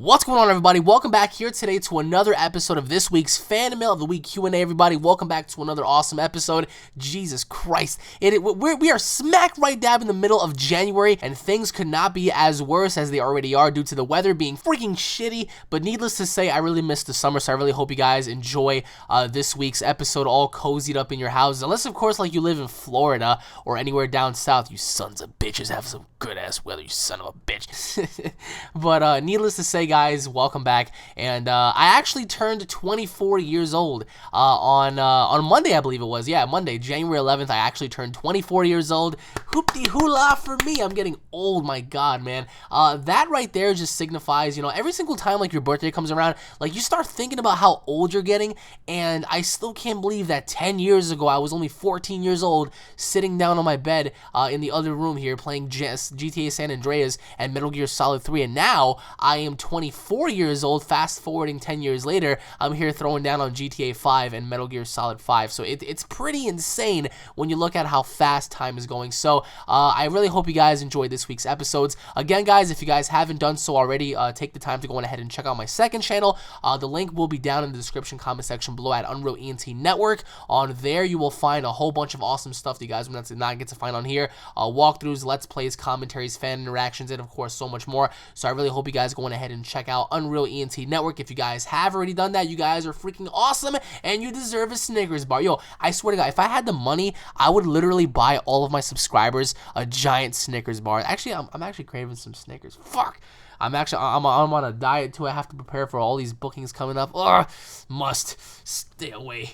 What's going on, everybody? Welcome back here today to another episode of this week's Fan Mail of the Week Q&A, everybody. Welcome back to another awesome episode. Jesus Christ. We are smack right dab in the middle of January, and things could not be as worse as they already are due to the weather being freaking shitty. But needless to say, I really missed the summer, so I really hope you guys enjoy this week's episode all cozied up in your houses. Unless, of course, like you live in Florida or anywhere down south, you sons of bitches have some good-ass weather, you son of a bitch. But needless to say, guys, welcome back. And I actually turned 24 years old on Monday, I believe it was. Yeah, Monday, January 11th, I actually turned 24 years old. Hoopty-hoola for me. I'm getting old, my God, man. That right there just signifies, you know, every single time, like, your birthday comes around, like, you start thinking about how old you're getting, and I still can't believe that 10 years ago, I was only 14 years old, sitting down on my bed in the other room here, playing GTA San Andreas and Metal Gear Solid 3, and now I am 24 years old. Fast forwarding 10 years later, I'm here throwing down on GTA 5 and Metal Gear Solid 5, so it's pretty insane when you look at how fast time is going. So I really hope you guys enjoyed this week's episodes. Again, guys, if you guys haven't done so already, take the time to go ahead and check out my second channel. The link will be down in the description comment section below at UnrealEnt Network. On there, you will find a whole bunch of awesome stuff that you guys will not get to find on here. Walkthroughs, let's plays, commentaries, fan interactions, and of course so much more. So I really hope you guys go ahead and check out UnrealEnt Network. If you guys have already done that, you guys are freaking awesome, and you deserve a Snickers bar. Yo, I swear to God, if I had the money, I would literally buy all of my subscribers a giant Snickers bar. Actually, I'm actually craving some Snickers. Fuck. I'm on a diet too. I have to prepare for all these bookings coming up. Ugh, must stay away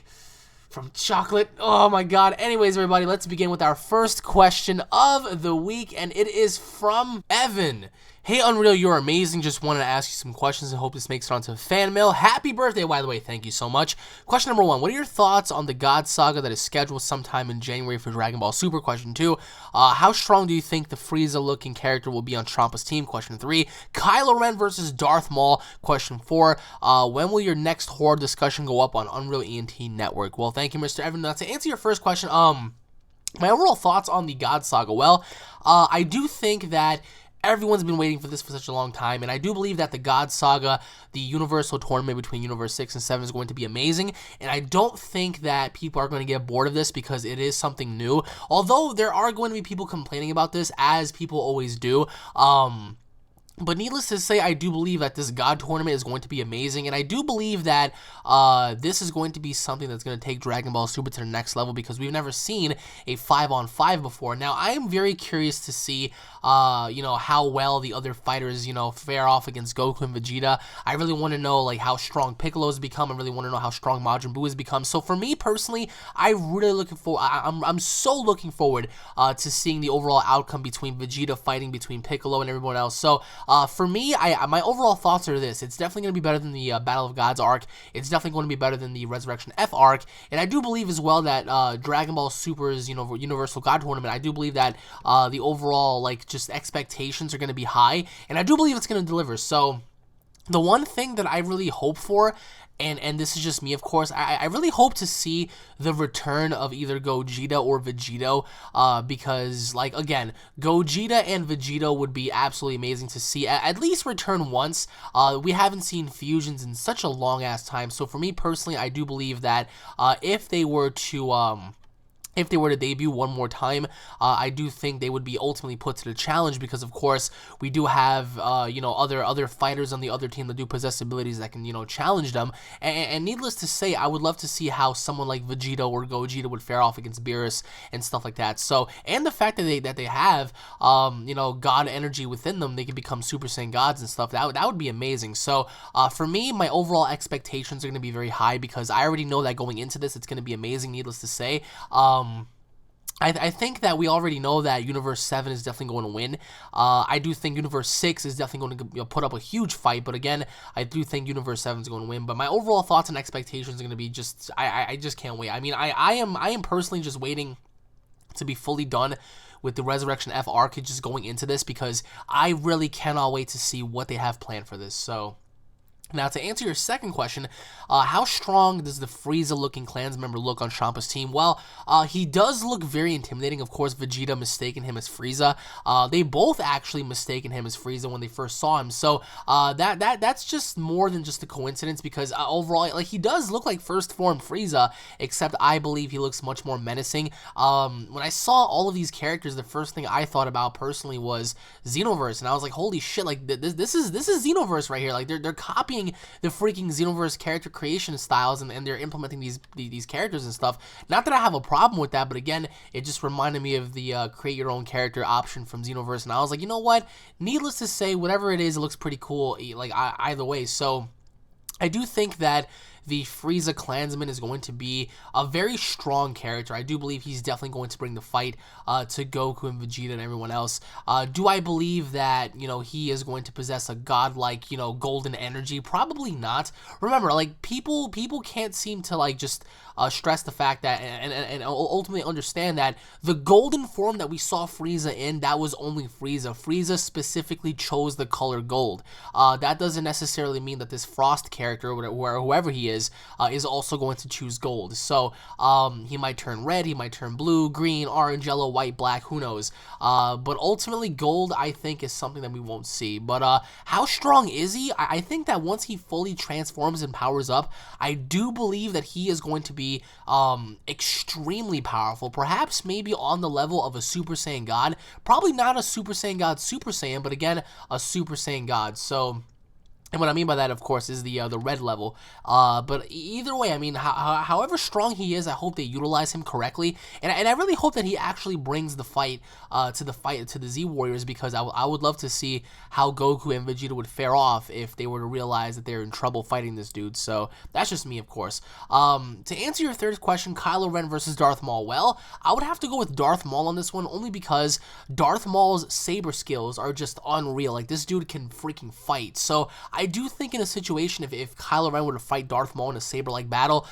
from chocolate. Oh my God. Anyways, everybody, let's begin with our first question of the week, and it is from Evan. Hey, Unreal, you're amazing. Just wanted to ask you some questions and hope this makes it onto fan mail. Happy birthday, by the way. Thank you so much. Question number 1. What are your thoughts on the God Saga that is scheduled sometime in January for Dragon Ball Super? Question 2. How strong do you think the Frieza-looking character will be on Champa's team? Question 3. Kylo Ren versus Darth Maul. Question 4. When will your next horror discussion go up on UnrealEnt Network? Well, thank you, Mr. Evan. Now, to answer your first question, my overall thoughts on the God Saga. Well, I do think that everyone's been waiting for this for such a long time, and I do believe that the God Saga, the Universal Tournament between Universe 6 and 7 is going to be amazing, and I don't think that people are going to get bored of this because it is something new, although there are going to be people complaining about this, as people always do. But needless to say, I do believe that this God Tournament is going to be amazing, and I do believe that this is going to be something that's going to take Dragon Ball Super to the next level because we've never seen a 5-on-5 before. Now, I am very curious to see, you know, how well the other fighters, you know, fare off against Goku and Vegeta. I really want to know, like, how strong Piccolo's become. I really want to know how strong Majin Buu has become. So for me personally, I'm really looking for. I'm so looking forward to seeing the overall outcome between Vegeta fighting between Piccolo and everyone else. So for me, my overall thoughts are this. It's definitely going to be better than the Battle of Gods arc. It's definitely going to be better than the Resurrection F arc. And I do believe as well that Dragon Ball Super's, you know, Universal God Tournament, I do believe that the overall, like, just expectations are going to be high. And I do believe it's going to deliver. So the one thing that I really hope for, and this is just me, of course, I really hope to see the return of either Gogeta or Vegito, because, like, again, Gogeta and Vegito would be absolutely amazing to see, at least return once. We haven't seen fusions in such a long-ass time, so for me personally, I do believe that if they were to debut one more time, I do think they would be ultimately put to the challenge because, of course, we do have, you know, other fighters on the other team that do possess abilities that can, you know, challenge them. And needless to say, I would love to see how someone like Vegito or Gogeta would fare off against Beerus and stuff like that. So, and the fact that they have, you know, God energy within them, they can become Super Saiyan gods and stuff. That would be amazing. So, for me, my overall expectations are going to be very high because I already know that going into this, it's going to be amazing. Needless to say, I think that we already know that Universe 7 is definitely going to win. I do think Universe 6 is definitely going to, you know, put up a huge fight, but again, I do think Universe 7 is going to win. But my overall thoughts and expectations are going to be just, I just can't wait. I mean, I am personally just waiting to be fully done with the Resurrection F arc, just going into this, because I really cannot wait to see what they have planned for this. So Now, to answer your second question, how strong does the Frieza-looking clans member look on Champa's team? Well, he does look very intimidating. Of course, Vegeta mistaken him as Frieza. They both actually mistaken him as Frieza when they first saw him. So that's just more than just a coincidence, because overall, like, he does look like first form Frieza, except I believe he looks much more menacing. When I saw all of these characters, the first thing I thought about personally was Xenoverse, and I was like, holy shit, like this is Xenoverse right here. Like they're copying the freaking Xenoverse character creation styles, and they're implementing these characters and stuff. Not that I have a problem with that, but again, it just reminded me of the create your own character option from Xenoverse, and I was like, you know what? Needless to say, whatever it is, it looks pretty cool. Like either way, so I do think that the Frieza Klansman is going to be a very strong character. I do believe he's definitely going to bring the fight to Goku and Vegeta and everyone else. Do I believe that, you know, he is going to possess a godlike, you know, golden energy? Probably not. Remember, like, people can't seem to, like, just stress the fact that and ultimately understand that the golden form that we saw Frieza in, that was only Frieza. Frieza specifically chose the color gold. That doesn't necessarily mean that this Frost character, or whoever he is also going to choose gold. So he might turn red, he might turn blue, green, orange, yellow, white, black, who knows. But ultimately, gold, I think, is something that we won't see. But how strong is he? I think that once he fully transforms and powers up, I do believe that he is going to be extremely powerful. Perhaps maybe on the level of a Super Saiyan God. Probably not a Super Saiyan God Super Saiyan, but again, a Super Saiyan God. So... and what I mean by that, of course, is the red level. But either way, I mean, however strong he is, I hope they utilize him correctly, and I really hope that he actually brings the fight to the Z Warriors, because I would love to see how Goku and Vegeta would fare off if they were to realize that they're in trouble fighting this dude. So that's just me, of course. To answer your third question, Kylo Ren versus Darth Maul. Well, I would have to go with Darth Maul on this one, only because Darth Maul's saber skills are just unreal. Like, this dude can freaking fight. So I do think in a situation, if Kylo Ren were to fight Darth Maul in a saber-like battle,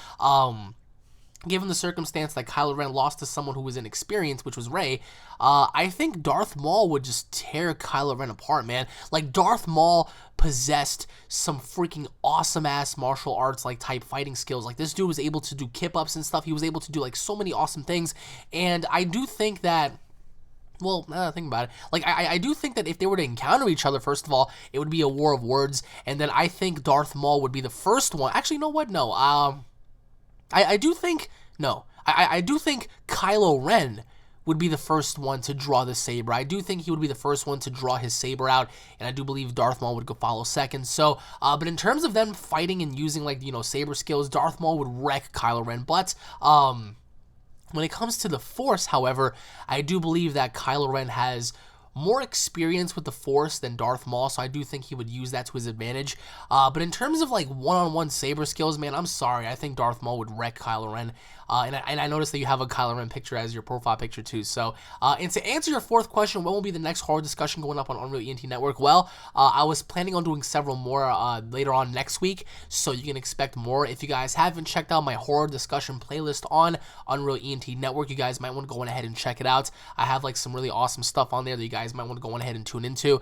given the circumstance that Kylo Ren lost to someone who was inexperienced, which was Rey, I think Darth Maul would just tear Kylo Ren apart, man. Like, Darth Maul possessed some freaking awesome-ass martial arts-like type fighting skills. Like, this dude was able to do kip-ups and stuff. He was able to do, like, so many awesome things, and I do think that... well, think about it. Like, I do think that if they were to encounter each other, first of all, it would be a war of words, and then I think Darth Maul would be the first one. Actually, you know what? No. I do think... no. I do think Kylo Ren would be the first one to draw the saber. I do think he would be the first one to draw his saber out, and I do believe Darth Maul would go follow second. So, but in terms of them fighting and using, like, you know, saber skills, Darth Maul would wreck Kylo Ren. But, when it comes to the Force, however, I do believe that Kylo Ren has more experience with the Force than Darth Maul, so I do think he would use that to his advantage. But in terms of, like, one-on-one saber skills, man, I'm sorry. I think Darth Maul would wreck Kylo Ren. And I noticed that you have a Kylo Ren picture as your profile picture too. So, and to answer your fourth question, when will be the next horror discussion going up on UnrealEnt Network? Well, I was planning on doing several more later on next week, so you can expect more. If you guys haven't checked out my horror discussion playlist on UnrealEnt Network, you guys might want to go ahead and check it out. I have, like, some really awesome stuff on there that you guys might want to go ahead and tune into.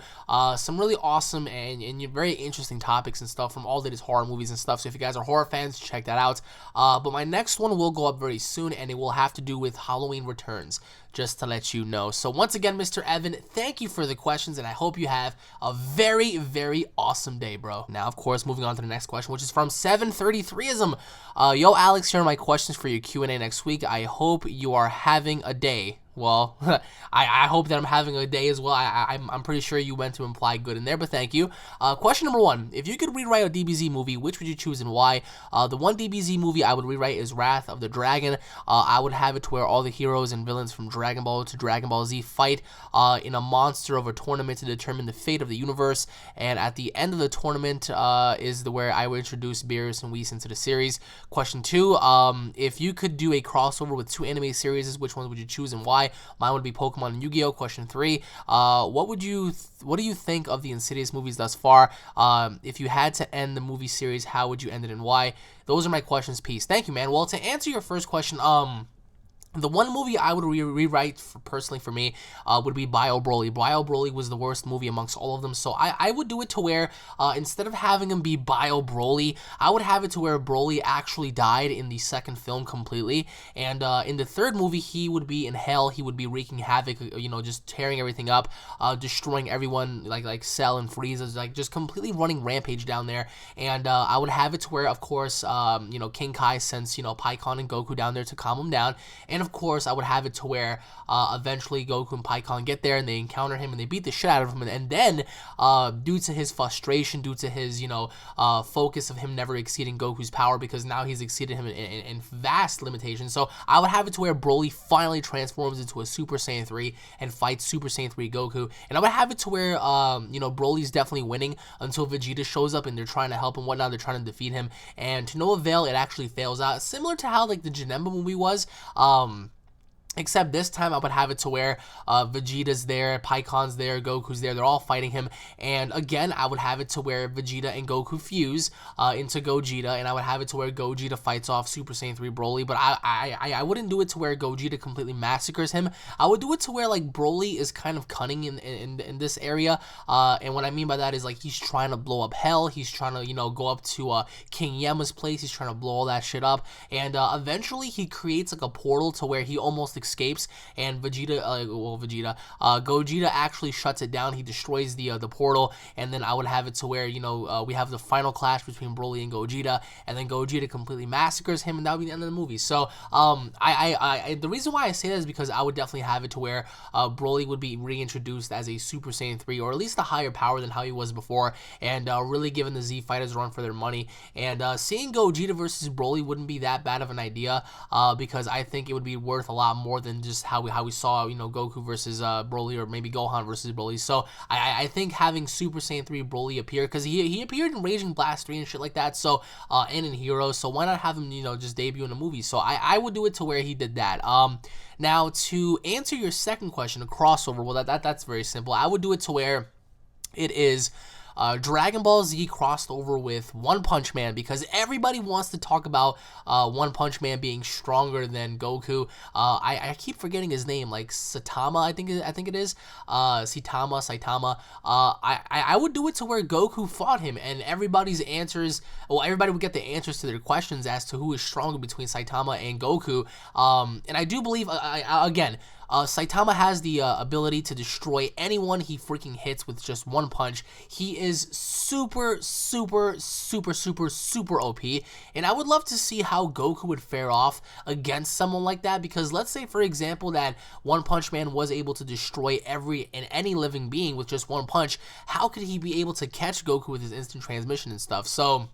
Some really awesome and very interesting topics and stuff from all that is horror movies and stuff. So if you guys are horror fans, check that out. But my next one will go up very soon, and it will have to do with Halloween Returns, just to let you know. So once again, Mr. Evan, thank you for the questions, and I hope you have a very, very awesome day, bro. Now, of course, moving on to the next question, which is from 733ism. Yo, Alex, here are my questions for your Q&A next week. I hope you are having a day. Well, I hope that I'm having a day as well. I'm pretty sure you went to imply good in there, but thank you. Question number one, if you could rewrite a DBZ movie, which would you choose and why? The one DBZ movie I would rewrite is Wrath of the Dragon. I would have it to where all the heroes and villains from Dragon Ball to Dragon Ball Z fight in a monster of a tournament to determine the fate of the universe, and at the end of the tournament is where I would introduce Beerus and Whis into the series. Question two, if you could do a crossover with two anime series, which ones would you choose and why? Mine would be Pokemon and Yu-Gi-Oh! Question 3. What do you think of the Insidious movies thus far? If you had to end the movie series, how would you end it and why? Those are my questions. Peace. Thank you, man. Well, to answer your first question, The one movie I would rewrite personally for me would be Bio Broly. Bio Broly was the worst movie amongst all of them, so I would do it to where instead of having him be Bio Broly, I would have it to where Broly actually died in the second film completely, and in the third movie he would be in hell. He would be wreaking havoc, just tearing everything up, destroying everyone like Cell and Frieza, like just completely running rampage down there. And I would have it to where, of course, King Kai sends Pikkon and Goku down there to calm him down. And of course, I would have it to where eventually Goku and Pikkon get there and they encounter him and they beat the shit out of him. And then, due to his frustration, due to his, focus of him never exceeding Goku's power, because now he's exceeded him in vast limitations. So I would have it to where Broly finally transforms into a Super Saiyan 3 and fights Super Saiyan 3 Goku. And I would have it to where, Broly's definitely winning until Vegeta shows up and they're trying to help him, whatnot. They're trying to defeat him. And to no avail, it actually fails out. Similar to how, like, the Janemba movie was. Except this time I would have it to where Vegeta's there, Pikkon's there, Goku's there, they're all fighting him. And again, I would have it to where Vegeta and Goku fuse into Gogeta, and I would have it to where Gogeta fights off Super Saiyan 3 Broly. But I wouldn't do it to where Gogeta completely massacres him. I would do it to where, like, Broly is kind of cunning in this area. And what I mean by that is, like, he's trying to blow up hell. He's trying to, go up to King Yama's place. He's trying to blow all that shit up. And eventually he creates, like, a portal to where he almost escapes, and Gogeta actually shuts it down. He destroys the portal, and then I would have it to where we have the final clash between Broly and Gogeta, and then Gogeta completely massacres him, and that would be the end of the movie. So the reason why I say that is because I would definitely have it to where Broly would be reintroduced as a Super Saiyan 3, or at least a higher power than how he was before, and really giving the Z Fighters a run for their money. And seeing Gogeta versus Broly wouldn't be that bad of an idea, because I think it would be worth a lot more than just how we saw Goku versus Broly, or maybe Gohan versus Broly. So I think having Super Saiyan 3 Broly appear, because he appeared in Raging Blast 3 and shit like that, so and in Heroes, so why not have him just debut in a movie? So I would do it to where he did that. Now, to answer your second question, a crossover, well, that's very simple. I would do it to where it is Dragon Ball Z crossed over with One Punch Man, because everybody wants to talk about One Punch Man being stronger than Goku. I keep forgetting his name, like Saitama, I think it is. Saitama. I would do it to where Goku fought him, and everybody would get the answers to their questions as to who is stronger between Saitama and Goku. And I do believe, again, Saitama has the ability to destroy anyone he freaking hits with just one punch. He is super OP, and I would love to see how Goku would fare off against someone like that, because let's say, for example, that One Punch Man was able to destroy any living being with just one punch. How could he be able to catch Goku with his instant transmission and stuff? So,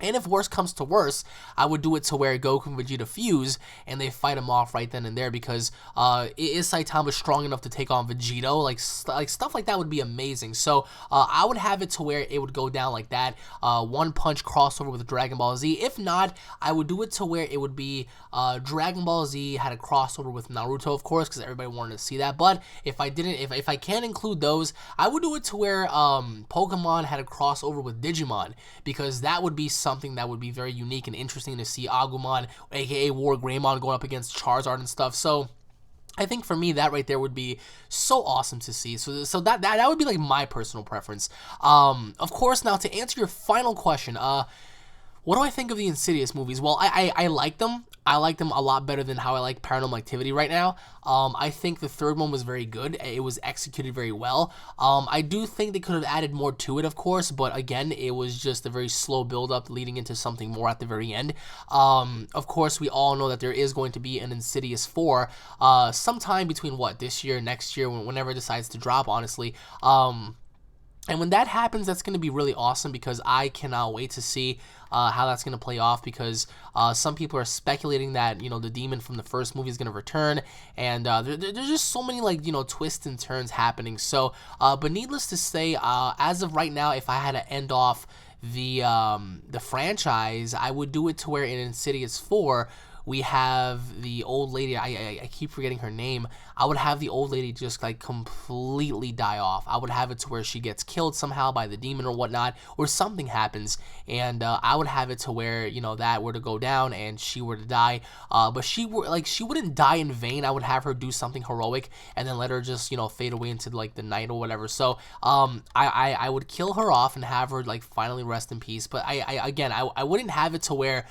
and if worse comes to worse, I would do it to where Goku and Vegeta fuse and they fight him off right then and there, because is Saitama strong enough to take on Vegito? Like stuff like that would be amazing. So I would have it to where it would go down like that. One punch crossover with Dragon Ball Z. If not, I would do it to where it would be Dragon Ball Z had a crossover with Naruto, of course, because everybody wanted to see that. But if I didn't, if I can't include those, I would do it to where Pokemon had a crossover with Digimon, because that would be something that would be very unique and interesting to see Agumon, aka War Greymon, going up against Charizard and stuff. So I think for me, that right there would be so awesome to see. So that would be like my personal preference. Of course, now to answer your final question, what do I think of the Insidious movies? Well, I like them. I like them a lot better than how I like Paranormal Activity right now. I think the third one was very good. It was executed very well. I do think they could have added more to it, of course, but again, it was just a very slow build-up leading into something more at the very end. Of course, we all know that there is going to be an Insidious 4 sometime between, this year, next year, whenever it decides to drop, honestly. And when that happens, that's going to be really awesome, because I cannot wait to see how that's going to play off, because some people are speculating that, the demon from the first movie is going to return, and there's just so many, twists and turns happening. So, but needless to say, as of right now, if I had to end off the franchise, I would do it to where in Insidious 4, we have the old lady. I keep forgetting her name. I would have the old lady just like completely die off. I would have it to where she gets killed somehow by the demon or whatnot, or something happens, and I would have it to where, you know, that were to go down and she were to die. But she wouldn't die in vain. I would have her do something heroic and then let her just, you know, fade away into like the night or whatever. So I would kill her off and have her like finally rest in peace. But I wouldn't have it to where,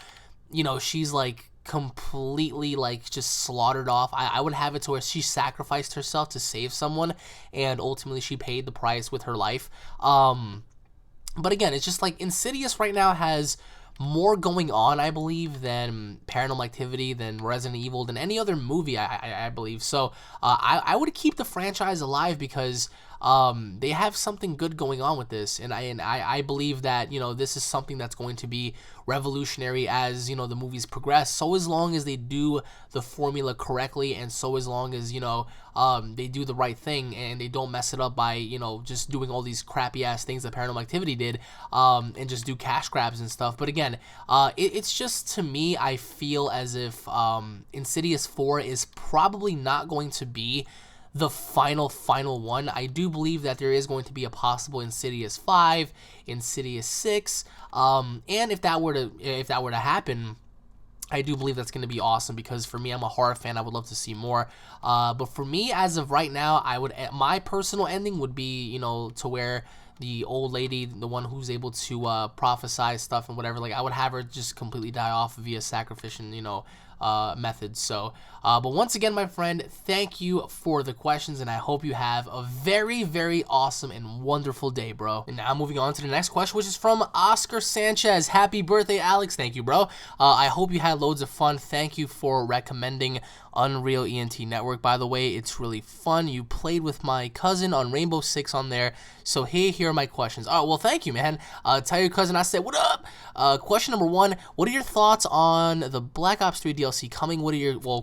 you know, she's like completely like just slaughtered off. I would have it to where she sacrificed herself to save someone, and ultimately she paid the price with her life. But again, it's just like Insidious right now has more going on, I believe, than Paranormal Activity, than Resident Evil, than any other movie, I believe. So I would keep the franchise alive because they have something good going on with this, and I believe that, you know, this is something that's going to be revolutionary as, you know, the movies progress. So as long as they do the formula correctly, and so as long as, you know, they do the right thing and they don't mess it up by, you know, just doing all these crappy ass things that Paranormal Activity did, and just do cash grabs and stuff. But again, it's just, to me, I feel as if Insidious 4 is probably not going to be the final one. I do believe that there is going to be a possible Insidious 5, Insidious 6, and if that were to happen, I do believe that's going to be awesome, because for me, I'm a horror fan. I would love to see more. But for me, as of right now, my personal ending would be, you know, to where the old lady, the one who's able to prophesy stuff and whatever, like I would have her just completely die off via sacrificial, you know, methods. So but once again, my friend, thank you for the questions, and I hope you have a very, very awesome and wonderful day, bro. And now moving on to the next question, which is from Oscar Sanchez. Happy birthday, Alex. Thank you, bro. I hope you had loads of fun. Thank you for recommending Unreal ENT Network. By the way, it's really fun. You played with my cousin on Rainbow Six on there. So here are my questions. Oh, well, thank you, man. Tell your cousin I said, what up? Question number 1, what are your thoughts on the Black Ops 3 DLC coming?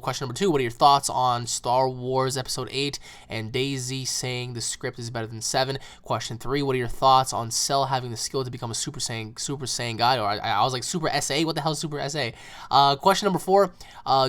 Question number 2, what are your thoughts on Star Wars Episode 8 and DayZ saying the script is better than 7? Question 3, what are your thoughts on Cell having the skill to become a Super Saiyan God? Or I was like Super SA? What the hell is Super SA? Question number 4,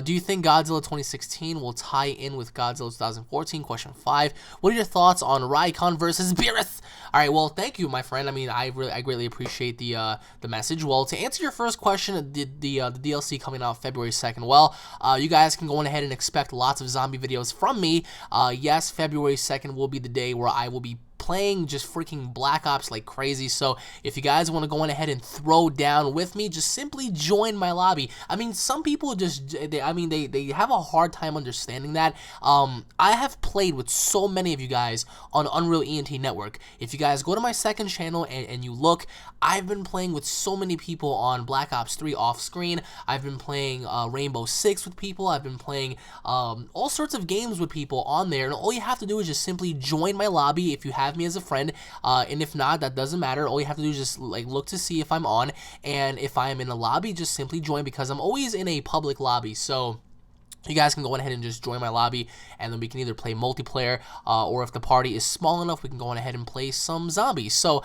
do you think Godzilla 2016 will tie in with Godzilla 2014? Question 5, what are your thoughts on Raikon versus Beerus? All right, well, thank you, my friend. I mean, I greatly appreciate the message. Well, to answer your first question, the DLC coming out February 2nd, well, you guys can go on ahead and expect lots of zombie videos from me. Yes, February 2nd will be the day where I will be playing just freaking Black Ops like crazy. So if you guys want to go on ahead and throw down with me, just simply join my lobby. I mean, some people just, they have a hard time understanding that. I have played with so many of you guys on Unreal ENT Network. If you guys go to my second channel and you look, I've been playing with so many people on Black Ops 3 off screen. I've been playing Rainbow Six with people. I've been playing all sorts of games with people on there, and all you have to do is just simply join my lobby if you have me as a friend, and if not, that doesn't matter. All you have to do is just like look to see if I'm on, and if I am in a lobby, just simply join, because I'm always in a public lobby. So you guys can go ahead and just join my lobby, and then we can either play multiplayer, or if the party is small enough, we can go on ahead and play some zombies. So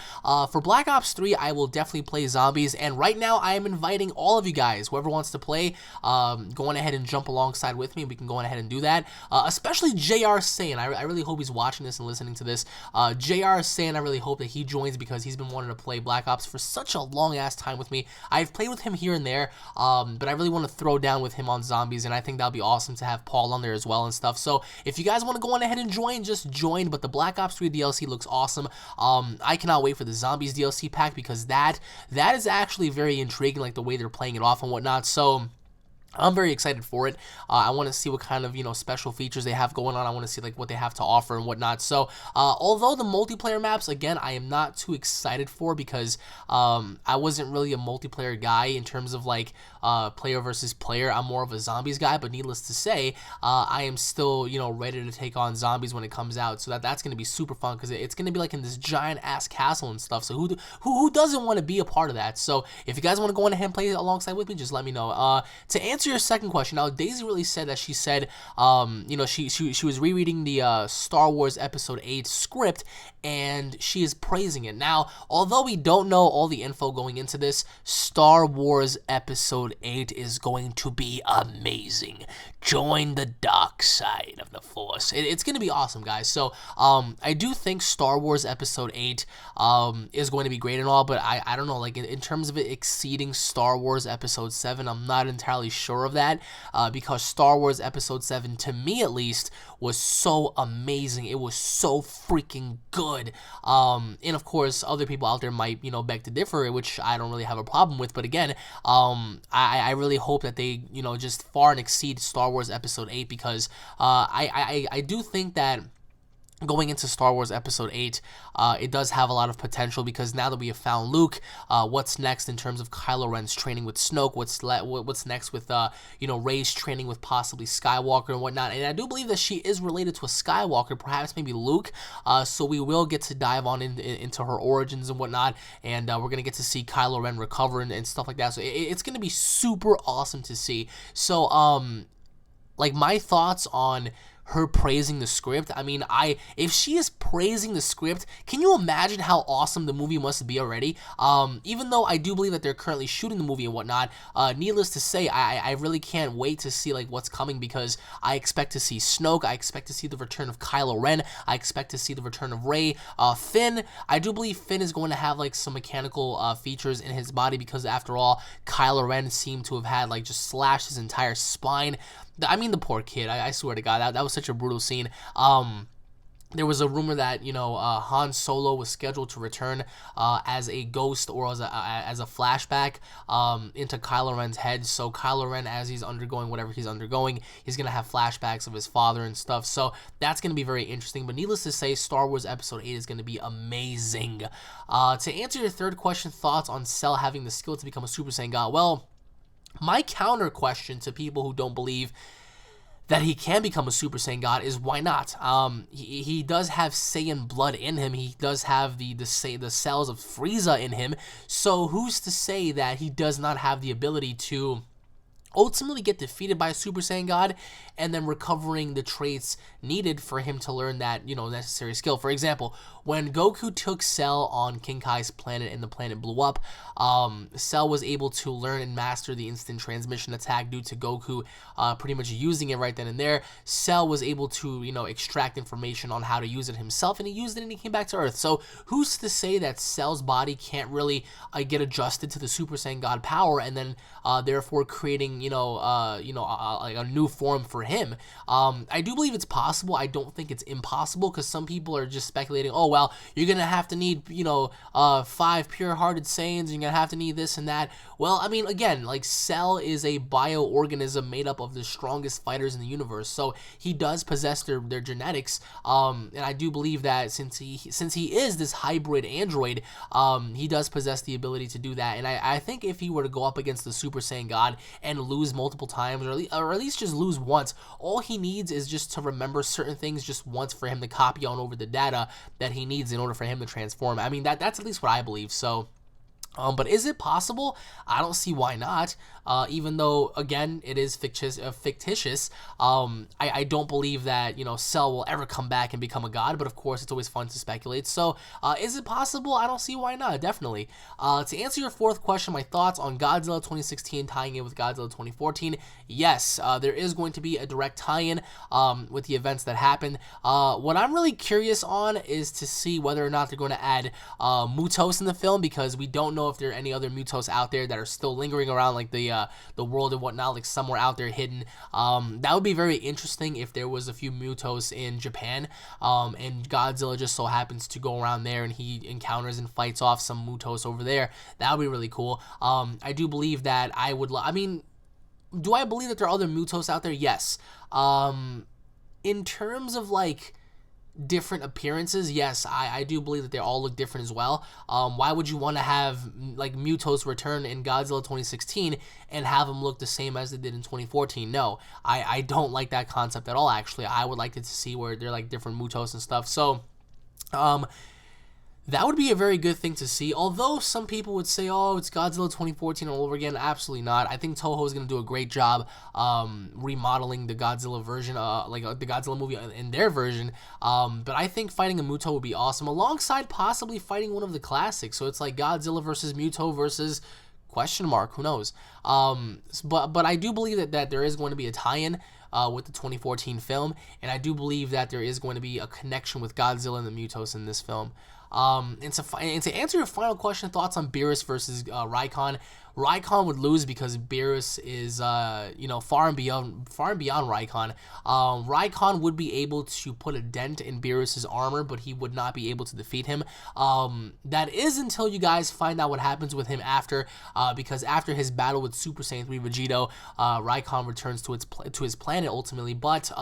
for Black Ops 3, I will definitely play zombies, and right now I am inviting all of you guys, whoever wants to play, go on ahead and jump alongside with me. We can go on ahead and do that, especially JR Saiyan. I really hope he's watching this and listening to this. JR Saiyan, I really hope that he joins, because he's been wanting to play Black Ops for such a long ass time with me. I've played with him here and there, but I really want to throw down with him on zombies, and I think that'll be awesome to have Paul on there as well and stuff. So if you guys want to go on ahead and join, just join. But the Black Ops 3 DLC looks awesome. I cannot wait for the Zombies DLC pack, because that is actually very intriguing, like the way they're playing it off and whatnot. So I'm very excited for it. I want to see what kind of, you know, special features they have going on. I want to see like what they have to offer and whatnot. So although the multiplayer maps, again, I am not too excited for, because I wasn't really a multiplayer guy in terms of like player versus player. I'm more of a zombies guy, but needless to say, I am still, you know, ready to take on zombies when it comes out. So that's going to be super fun, because it's going to be like in this giant ass castle and stuff. So who doesn't want to be a part of that? So if you guys want to go on ahead and play alongside with me, just let me know. To answer answer your second question, now Daisy really said that she said, you know, she was rereading the Star Wars Episode 8 script, and she is praising it. Now, although we don't know all the info going into this, Star Wars Episode 8 is going to be amazing. Join the dark side of the Force. It's going to be awesome, guys. So, I do think Star Wars Episode 8 is going to be great and all, but I don't know, like, in terms of it exceeding Star Wars Episode 7, I'm not entirely sure of that, because Star Wars Episode 7, to me at least, was so amazing. It was so freaking good. And of course, other people out there might, you know, beg to differ, which I don't really have a problem with, but again, I really hope that they, you know, just far and exceed Star Wars Episode 8, because I do think that going into Star Wars Episode 8, it does have a lot of potential, because now that we have found Luke, what's next in terms of Kylo Ren's training with Snoke, what's next with, you know, Rey's training with possibly Skywalker and whatnot, and I do believe that she is related to a Skywalker, perhaps maybe Luke, so we will get to dive on into her origins and whatnot, and we're going to get to see Kylo Ren recover and stuff like that, so it's going to be super awesome to see. So, like, my thoughts on her praising the script, I mean, if she is praising the script, can you imagine how awesome the movie must be already? Even though I do believe that they're currently shooting the movie and whatnot, needless to say, I really can't wait to see, like, what's coming, because I expect to see Snoke, I expect to see the return of Kylo Ren, I expect to see the return of Rey, Finn. I do believe Finn is going to have, like, some mechanical features in his body, because after all, Kylo Ren seemed to have had, like, just slashed his entire spine. I mean, the poor kid, I swear to God, that was such a brutal scene. There was a rumor that, you know, Han Solo was scheduled to return as a ghost, or as a flashback into Kylo Ren's head. So Kylo Ren, as he's undergoing whatever he's undergoing, he's going to have flashbacks of his father and stuff. So that's going to be very interesting. But needless to say, Star Wars Episode 8 is going to be amazing. To answer your third question, thoughts on Cell having the skill to become a Super Saiyan God? Well, my counter question to people who don't believe that he can become a Super Saiyan God is, why not? He does have Saiyan blood in him. He does have the cells of Frieza in him. So who's to say that he does not have the ability to ultimately get defeated by a Super Saiyan God, and then recovering the traits needed for him to learn that, you know, necessary skill. For example, when Goku took Cell on King Kai's planet and the planet blew up, Cell was able to learn and master the instant transmission attack due to Goku pretty much using it right then and there. Cell was able to, you know, extract information on how to use it himself, and he used it and he came back to Earth. So who's to say that Cell's body can't really get adjusted to the Super Saiyan God power, and then therefore creating, like a new form for him? I do believe it's possible. I don't think it's impossible, because some people are just speculating, oh, well, you're gonna have to need, 5 pure-hearted Saiyans, you're gonna have to need this and that. Well, I mean, again, like, Cell is a bioorganism made up of the strongest fighters in the universe, so he does possess their genetics, and I do believe that since he is this hybrid android, he does possess the ability to do that, and I think if he were to go up against the Super Saiyan God and lose multiple times, or at least just lose once, all he needs is just to remember certain things just once for him to copy on over the data that he needs in order for him to transform. I mean, that's at least what I believe. So but is it possible? I don't see why not. Even though, again, it is fictitious. I don't believe that, Cell will ever come back and become a god, but of course it's always fun to speculate. So is it possible? I don't see why not, definitely. To answer your fourth question, my thoughts on Godzilla 2016 tying in with Godzilla 2014, yes, there is going to be a direct tie-in with the events that happened. What I'm really curious on is to see whether or not they're going to add Mutos in the film, because we don't know if there are any other Mutos out there that are still lingering around, like the world and whatnot, like somewhere out there hidden. That would be very interesting if there was a few Mutos in Japan, and Godzilla just so happens to go around there and he encounters and fights off some Mutos over there. That would be really cool. I do believe that do I believe that there are other Mutos out there? Yes. In terms of, like, different appearances, yes, I do believe that they all look different as well. Why would you want to have, like, Mutos return in Godzilla 2016 and have them look the same as they did in 2014? No, I don't like that concept at all, actually. I would like to see where they're, like, different Mutos and stuff. So, That would be a very good thing to see, although some people would say, oh, it's Godzilla 2014 all over again. Absolutely not. I think Toho is going to do a great job remodeling the Godzilla version, the Godzilla movie in their version. But I think fighting a Muto would be awesome, alongside possibly fighting one of the classics. So it's like Godzilla versus Muto versus question mark, who knows? But I do believe that there is going to be a tie-in with the 2014 film, and I do believe that there is going to be a connection with Godzilla and the Mutos in this film. And to answer your final question, thoughts on Beerus versus Raikon. Raikon would lose because Beerus is, far and beyond Raikon. Raikon would be able to put a dent in Beerus's armor, but he would not be able to defeat him. That is until you guys find out what happens with him after, because after his battle with Super Saiyan 3 Vegito, Raikon returns to his planet ultimately, but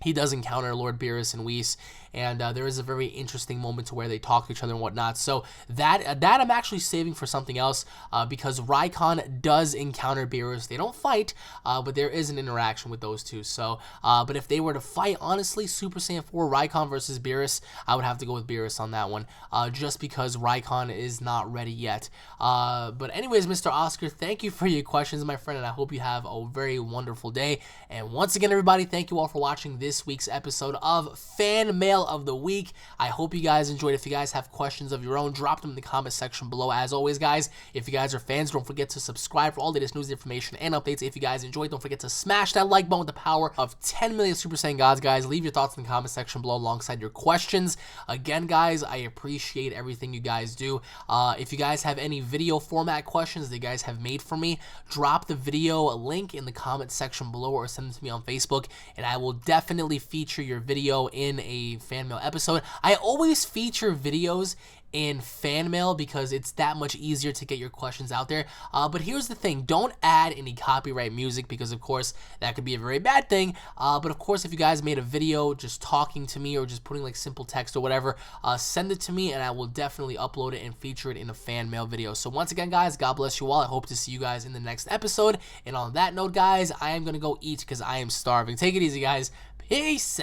he does encounter Lord Beerus and Whis, and there is a very interesting moment to where they talk to each other and whatnot. So that I'm actually saving for something else, because Raikon does encounter Beerus. They don't fight, but there is an interaction with those two. So, but if they were to fight, honestly, Super Saiyan 4 Raikon versus Beerus, I would have to go with Beerus on that one, just because Raikon is not ready yet. But anyways, Mr. Oscar, thank you for your questions, my friend, and I hope you have a very wonderful day. And once again, everybody, thank you all for watching this week's episode of Fan Mail of the Week. I hope you guys enjoyed. If you guys have questions of your own, drop them in the comment section below. As always, guys, if you guys are fans, don't forget to subscribe for all the latest news, information, and updates. If you guys enjoyed, don't forget to smash that like button with the power of 10 million Super Saiyan Gods, guys. Leave your thoughts in the comment section below alongside your questions. Again, guys, I appreciate everything you guys do. If you guys have any video format questions that you guys have made for me, drop the video link in the comment section below or send them to me on Facebook, and I will definitely feature your video in a fan mail episode. I always feature videos in fan mail because it's that much easier to get your questions out there. But here's the thing, don't add any copyright music because of course that could be a very bad thing. But of course, if you guys made a video just talking to me or just putting like simple text or whatever, send it to me and I will definitely upload it and feature it in a fan mail video. So once again, guys, God bless you all. I hope to see you guys in the next episode. And on that note, guys, I am gonna go eat because I am starving. Take it easy, guys. Peace.